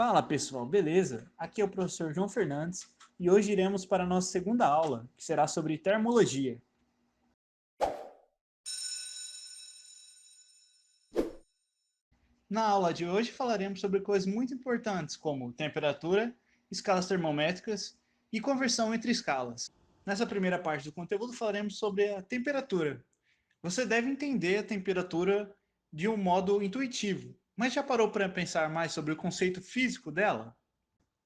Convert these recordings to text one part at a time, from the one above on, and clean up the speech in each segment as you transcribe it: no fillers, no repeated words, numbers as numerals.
Fala pessoal, beleza? Aqui é o professor João Fernandes e hoje iremos para a nossa segunda aula, que será sobre termologia. Na aula de hoje falaremos sobre coisas muito importantes como temperatura, escalas termométricas e conversão entre escalas. Nessa primeira parte do conteúdo falaremos sobre a temperatura. Você deve entender a temperatura de um modo intuitivo, mas já parou para pensar mais sobre o conceito físico dela?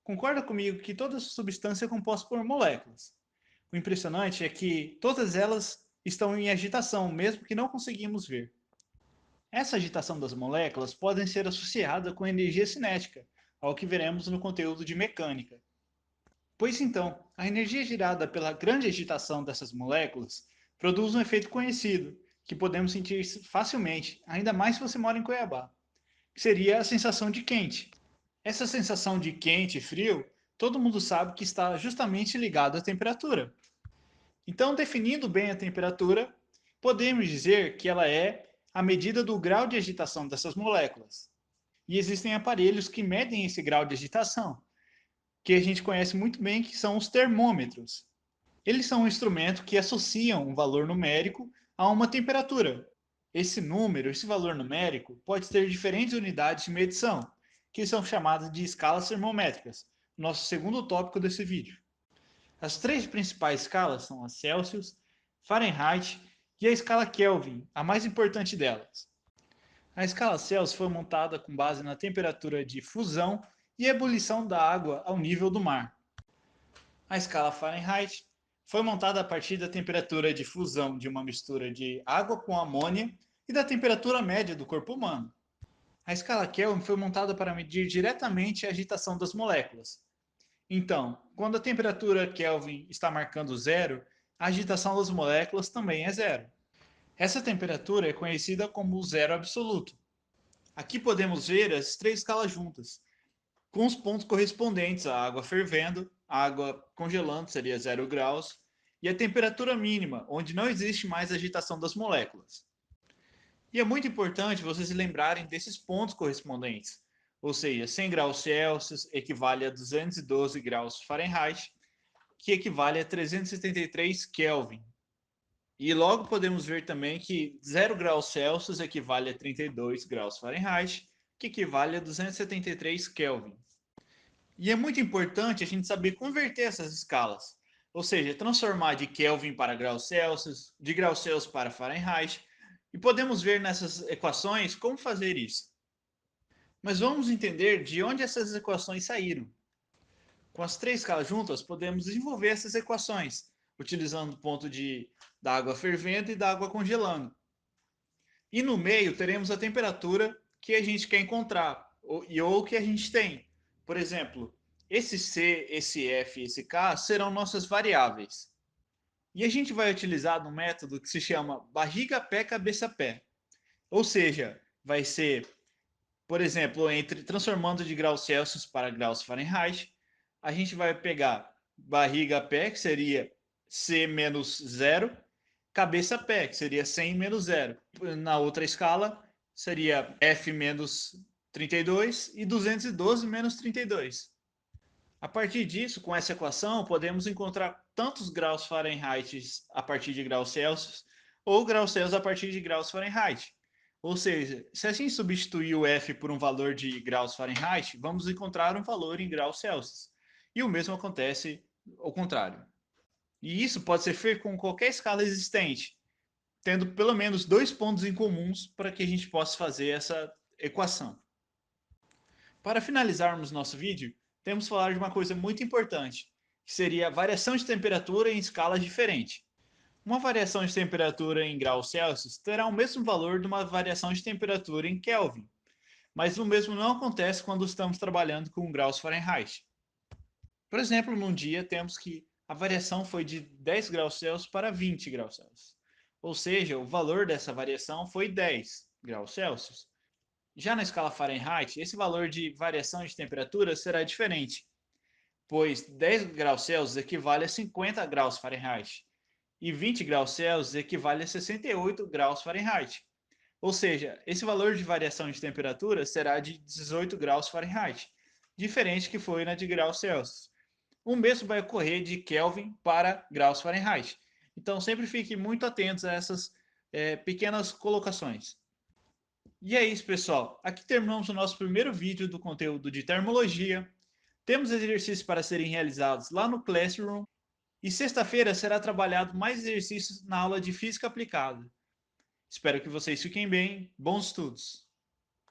Concorda comigo que toda substância é composta por moléculas. O impressionante é que todas elas estão em agitação, mesmo que não conseguimos ver. Essa agitação das moléculas pode ser associada com energia cinética, ao que veremos no conteúdo de mecânica. Pois então, a energia gerada pela grande agitação dessas moléculas produz um efeito conhecido, que podemos sentir facilmente, ainda mais se você mora em Cuiabá, que seria a sensação de quente. Essa sensação de quente e frio, todo mundo sabe que está justamente ligado à temperatura. Então, definindo bem a temperatura, podemos dizer que ela é a medida do grau de agitação dessas moléculas. E existem aparelhos que medem esse grau de agitação, que a gente conhece muito bem, que são os termômetros. Eles são um instrumento que associam um valor numérico a uma temperatura. Esse número, esse valor numérico, pode ter diferentes unidades de medição, que são chamadas de escalas termométricas, nosso segundo tópico desse vídeo. As três principais escalas são a Celsius, Fahrenheit e a escala Kelvin, a mais importante delas. A escala Celsius foi montada com base na temperatura de fusão e ebulição da água ao nível do mar. A escala Fahrenheit foi montada a partir da temperatura de fusão de uma mistura de água com amônia e da temperatura média do corpo humano. A escala Kelvin foi montada para medir diretamente a agitação das moléculas. Então, quando a temperatura Kelvin está marcando zero, a agitação das moléculas também é zero. Essa temperatura é conhecida como zero absoluto. Aqui podemos ver as três escalas juntas, com os pontos correspondentes à água fervendo, a água congelando seria 0 graus, e a temperatura mínima, onde não existe mais agitação das moléculas. E é muito importante vocês se lembrarem desses pontos correspondentes, ou seja, 100 graus Celsius equivale a 212 graus Fahrenheit, que equivale a 373 Kelvin. E logo podemos ver também que 0 graus Celsius equivale a 32 graus Fahrenheit, que equivale a 273 Kelvin. E é muito importante a gente saber converter essas escalas, ou seja, transformar de Kelvin para graus Celsius, de graus Celsius para Fahrenheit, e podemos ver nessas equações como fazer isso. Mas vamos entender de onde essas equações saíram. Com as três escalas juntas, podemos desenvolver essas equações, utilizando o ponto da água fervendo e da água congelando. E no meio teremos a temperatura que a gente quer encontrar, ou que a gente tem. Por exemplo, esse C, esse F e esse K serão nossas variáveis. E a gente vai utilizar um método que se chama barriga-pé, cabeça-pé. Ou seja, vai ser, por exemplo, transformando de graus Celsius para graus Fahrenheit, a gente vai pegar barriga-pé, que seria C menos 0, cabeça-pé, que seria 100 menos 0. Na outra escala, seria F menos 32 e 212 menos 32. A partir disso, com essa equação, podemos encontrar tantos graus Fahrenheit a partir de graus Celsius ou graus Celsius a partir de graus Fahrenheit. Ou seja, se a gente substituir o F por um valor de graus Fahrenheit, vamos encontrar um valor em graus Celsius. E o mesmo acontece ao contrário. E isso pode ser feito com qualquer escala existente, tendo pelo menos dois pontos em comuns para que a gente possa fazer essa equação. Para finalizarmos nosso vídeo, temos que falar de uma coisa muito importante, que seria a variação de temperatura em escalas diferentes. Uma variação de temperatura em graus Celsius terá o mesmo valor de uma variação de temperatura em Kelvin, mas o mesmo não acontece quando estamos trabalhando com graus Fahrenheit. Por exemplo, num dia temos que a variação foi de 10 graus Celsius para 20 graus Celsius. Ou seja, o valor dessa variação foi 10 graus Celsius. Já na escala Fahrenheit, esse valor de variação de temperatura será diferente, pois 10 graus Celsius equivale a 50 graus Fahrenheit e 20 graus Celsius equivale a 68 graus Fahrenheit. Ou seja, esse valor de variação de temperatura será de 18 graus Fahrenheit. diferente que foi na de graus Celsius. O mesmo vai ocorrer de Kelvin para graus Fahrenheit. Então, sempre fiquem muito atentos a essas pequenas colocações. E é isso, pessoal. Aqui terminamos o nosso primeiro vídeo do conteúdo de termologia. Temos exercícios para serem realizados lá no Classroom. E sexta-feira será trabalhado mais exercícios na aula de Física Aplicada. Espero que vocês fiquem bem. Bons estudos!